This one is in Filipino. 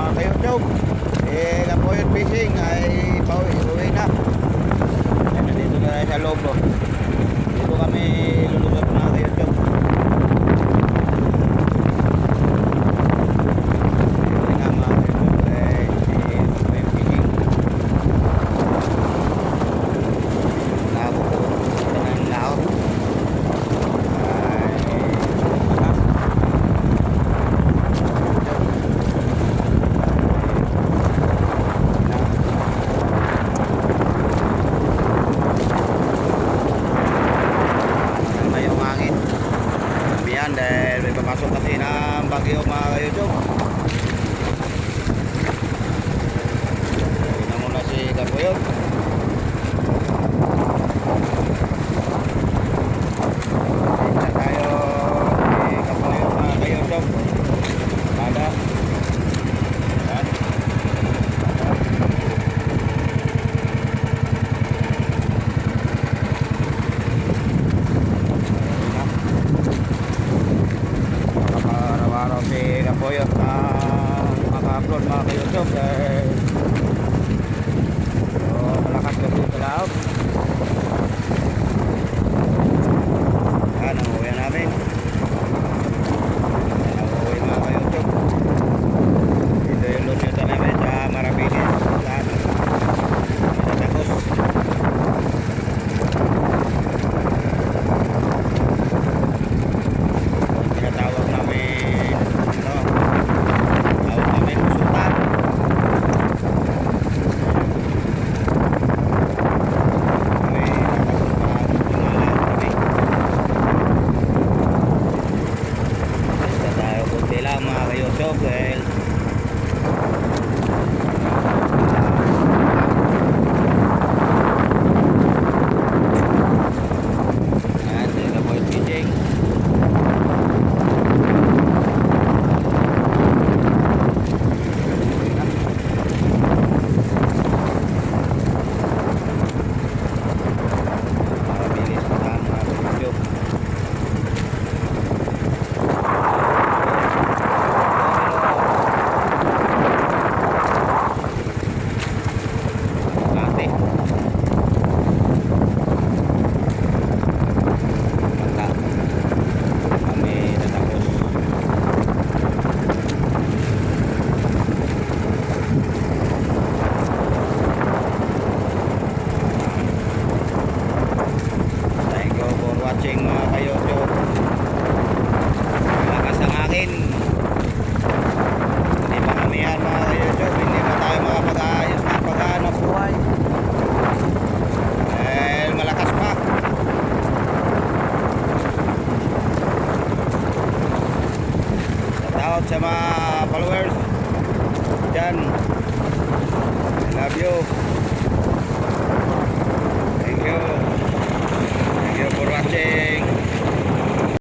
mga ka-YouTube. Kapoyot Fishing ay pauwi na. Nandito na tayo sa loob. Dito kami lulusot mga ka-YouTube. Dahil may papasok kasi ng bagyo mga ka-YouTube. Tignan muna si Kapoyot. Tignan tayo si Kapoyot mga ka-YouTube. Pada yan. Araw-araw si Kapoyot na maka-upload mga ka-YouTube so malakas kasi sa laot. Yan ang uwi namin. Yan ang uwi mga ka-YouTube. Ito yung lusyota namin sa Marapiles lahat Matagos. Tinatawag namin tawag namin Sultan. May natapos pa tumalaw kami. Basta tayo kunti lang mga ka-YouTube dahil yan, dito po yung fishing. Mabilis pa lang mga ka-YouTube. Ate Mata kami natapos. Thank you for watching mga ka-YouTube. Malakas ang akin. Hindi pa kami yan mga ka-YouTube. Hindi pa tayo makapag-ayos ng paghanap buhay. Dahil malakas pa. Shout out sa mga followers dyan. I love you.